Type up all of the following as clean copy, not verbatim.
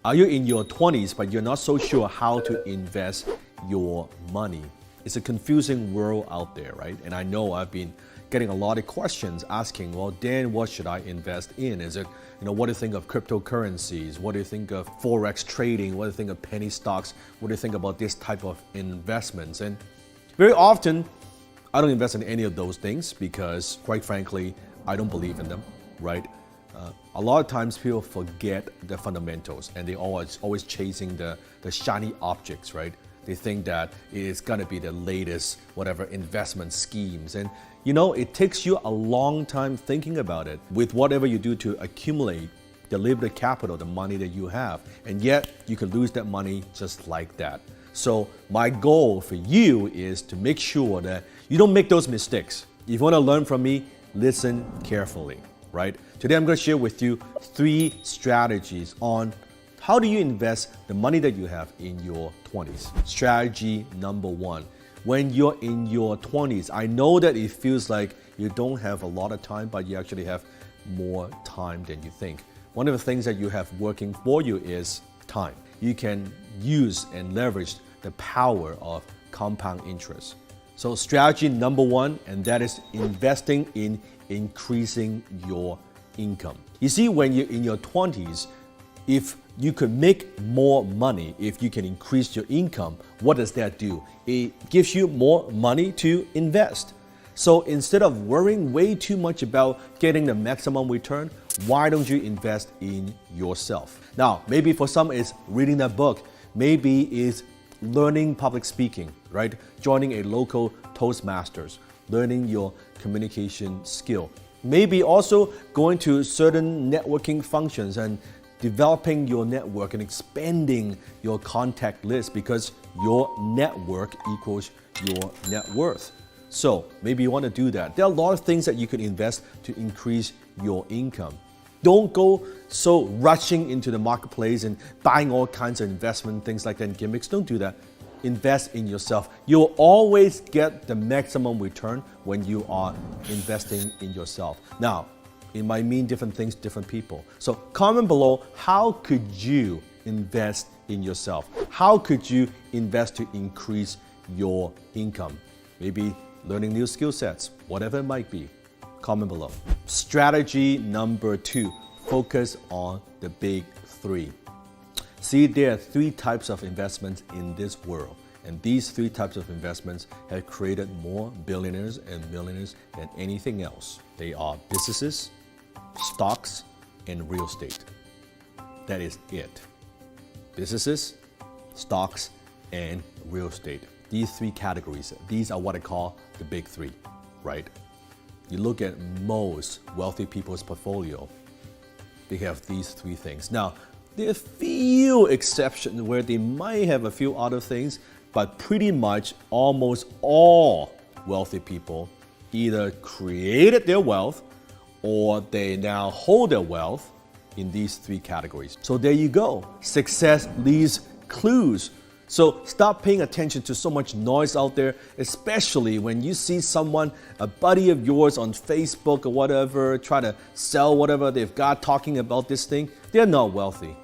Are you in your 20s but you're not so sure how to invest your money? It's a confusing world out there, right? And I know I've been getting a lot of questions asking, well, Dan, what should I invest in? Is it, what do you think of cryptocurrencies? What do you think of Forex trading? What do you think of penny stocks? What do you think about this type of investments? And very often, I don't invest in any of those things because, quite frankly, I don't believe in them, right? A lot of times people forget the fundamentals and they always chasing the shiny objects, right? They think that it's gonna be the latest whatever investment schemes. And it takes you a long time thinking about it with whatever you do to accumulate the limited capital, the money that you have. And yet you can lose that money just like that. So my goal for you is to make sure that you don't make those mistakes. If you wanna learn from me, listen carefully. Right? Today I'm going to share with you 3 strategies on how do you invest the money that you have in your 20s. Strategy number 1. When you're in your 20s, I know that it feels like you don't have a lot of time, but you actually have more time than you think. One of the things that you have working for you is time. You can use and leverage the power of compound interest. So strategy number 1, and that is investing in increasing your income. You see, when you're in your 20s, if you could make more money, if you can increase your income, what does that do? It gives you more money to invest. So instead of worrying way too much about getting the maximum return, why don't you invest in yourself? Now, maybe for some it's reading that book, maybe it's learning public speaking, right? Joining a local Toastmasters, learning your communication skill. Maybe also going to certain networking functions and developing your network and expanding your contact list because your network equals your net worth. So maybe you want to do that. There are a lot of things that you could invest to increase your income. Don't go so rushing into the marketplace and buying all kinds of investment things like that and gimmicks. Don't do that. Invest in yourself. You'll always get the maximum return when you are investing in yourself. Now, it might mean different things to different people. So comment below, how could you invest in yourself? How could you invest to increase your income? Maybe learning new skill sets, whatever it might be. Comment below. Strategy number 2, focus on the big 3. See, there are 3 types of investments in this world, and these 3 types of investments have created more billionaires and millionaires than anything else. They are businesses, stocks, and real estate. That is it. Businesses, stocks, and real estate. These 3 categories, these are what I call the big 3, right? You look at most wealthy people's portfolio, they have these 3 things. Now, there are a few exceptions where they might have a few other things, but pretty much almost all wealthy people either created their wealth or they now hold their wealth in these 3 categories. So there you go. Success leaves clues. So stop paying attention to so much noise out there, especially when you see someone, a buddy of yours on Facebook or whatever, try to sell whatever they've got talking about this thing. They're not wealthy,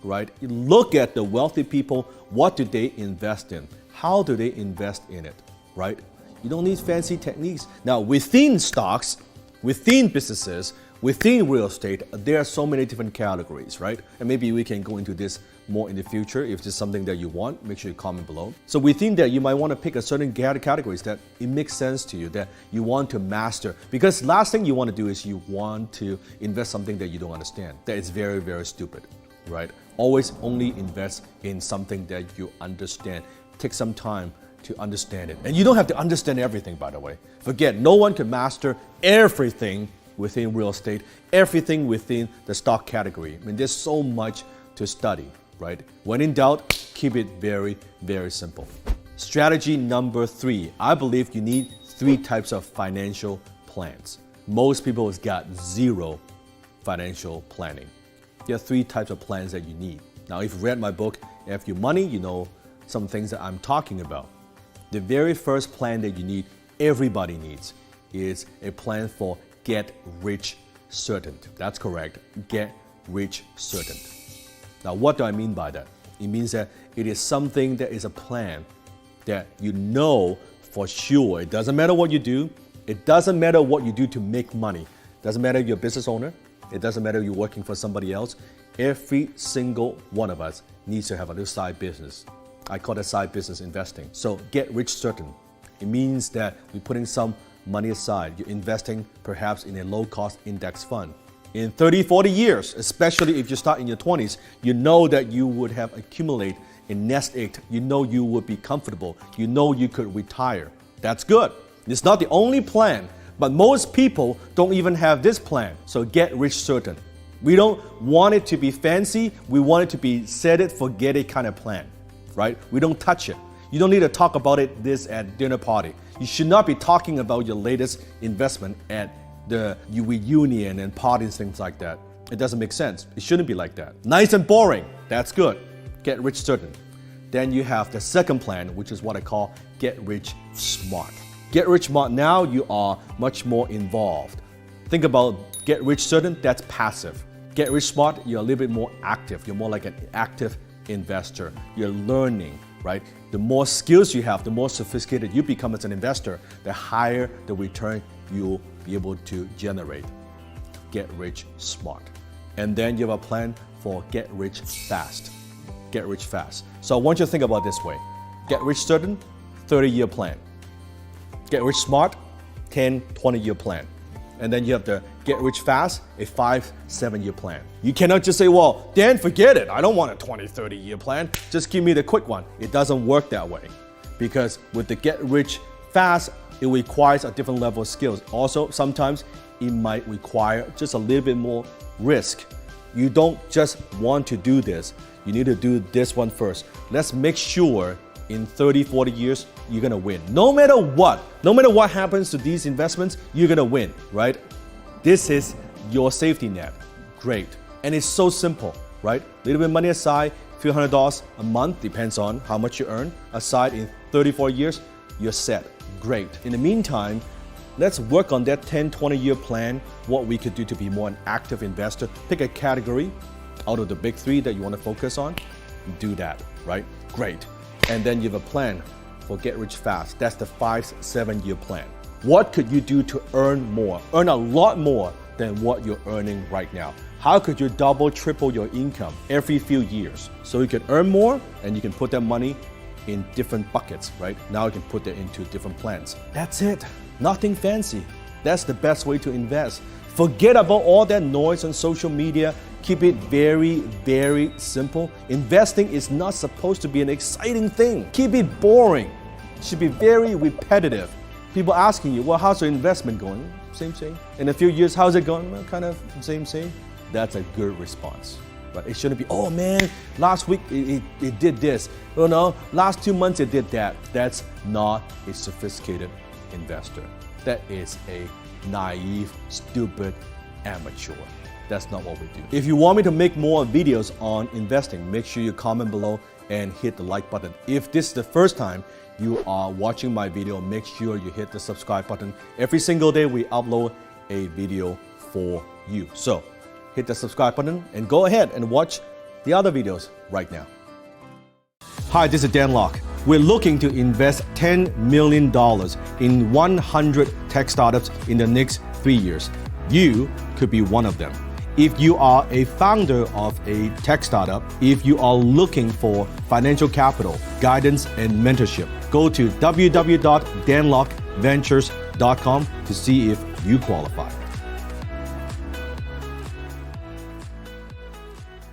right? You look at the wealthy people, what do they invest in? How do they invest in it, right? You don't need fancy techniques. Now, within stocks, within businesses, within real estate, there are so many different categories, right? And maybe we can go into this more in the future. If this is something that you want, make sure you comment below. So within that, you might want to pick a certain categories that it makes sense to you, that you want to master. Because last thing you want to do is you want to invest something that you don't understand. That is very, very stupid, right? Always only invest in something that you understand. Take some time to understand it. And you don't have to understand everything, by the way. Forget, no one can master everything within real estate, everything within the stock category. I mean, there's so much to study, right? When in doubt, keep it very, very simple. Strategy number 3. I believe you need 3 types of financial plans. Most people have got 0 financial planning. There are 3 types of plans that you need. Now, if you read my book, F You Money, you know some things that I'm talking about. The very first plan that you need, everybody needs, is a plan for get rich certain. That's correct. Get rich certain. Now, what do I mean by that? It means that it is something that is a plan that you know for sure. It doesn't matter what you do. It doesn't matter what you do to make money. It doesn't matter if you're a business owner. It doesn't matter if you're working for somebody else. Every single one of us needs to have a little side business. I call that side business investing. So get rich certain. It means that we're putting some money aside. You're investing perhaps in a low-cost index fund. In 30, 40 years, especially if you start in your 20s, you know that you would have accumulated a nest egg. You know you would be comfortable. You know you could retire. That's good. It's not the only plan, but most people don't even have this plan. So get rich certain. We don't want it to be fancy. We want it to be set it, forget it kind of plan, right? We don't touch it. You don't need to talk about this at dinner party. You should not be talking about your latest investment at the reunion and parties, things like that. It doesn't make sense. It shouldn't be like that. Nice and boring. That's good. Get rich certain. Then you have the second plan, which is what I call get rich smart. Get rich smart, now you are much more involved. Think about get rich certain, that's passive. Get rich smart, you're a little bit more active. You're more like an active investor. You're learning, right? The more skills you have, the more sophisticated you become as an investor, the higher the return you'll be able to generate. Get rich smart. And then you have a plan for get rich fast. Get rich fast. So I want you to think about it this way. Get rich certain, 30-year plan. Get rich smart, 10, 20-year plan. And then you have the get rich fast, a 5, 7-year plan. You cannot just say, well, Dan, forget it. I don't want a 20, 30-year plan. Just give me the quick one. It doesn't work that way. Because with the get rich fast, it requires a different level of skills. Also, sometimes it might require just a little bit more risk. You don't just want to do this. You need to do this one first. Let's make sure in 30, 40 years, you're gonna win. No matter what happens to these investments, you're gonna win, right? This is your safety net. Great. And it's so simple, right? A little bit of money aside, a few $100s a month, depends on how much you earn. Aside in 34 years, you're set. Great. In the meantime, let's work on that 10, 20-year plan, what we could do to be more an active investor. Pick a category out of the big 3 that you want to focus on. Do that, right? Great. And then you have a plan for get rich fast. That's the 5, 7-year plan. What could you do to earn more? Earn a lot more than what you're earning right now. How could you double, triple your income every few years? So you can earn more and you can put that money in different buckets, right? Now you can put that into different plans. That's it. Nothing fancy. That's the best way to invest. Forget about all that noise on social media. Keep it very, very simple. Investing is not supposed to be an exciting thing. Keep it boring. It should be very repetitive. People asking you, well, how's your investment going? Same. In a few years, how's it going? Well, kind of same. That's a good response. But it shouldn't be, oh man, last week it did this. Oh no, last 2 months it did that. That's not a sophisticated investor. That is a naive, stupid amateur. That's not what we do. If you want me to make more videos on investing, make sure you comment below and hit the like button. If this is the first time you are watching my video, make sure you hit the subscribe button. Every single day we upload a video for you. So hit the subscribe button and go ahead and watch the other videos right now. Hi, this is Dan Lok. We're looking to invest $10 million in 100 tech startups in the next 3 years. You could be one of them. If you are a founder of a tech startup, if you are looking for financial capital, guidance, and mentorship, go to www.danlokventures.com to see if you qualify.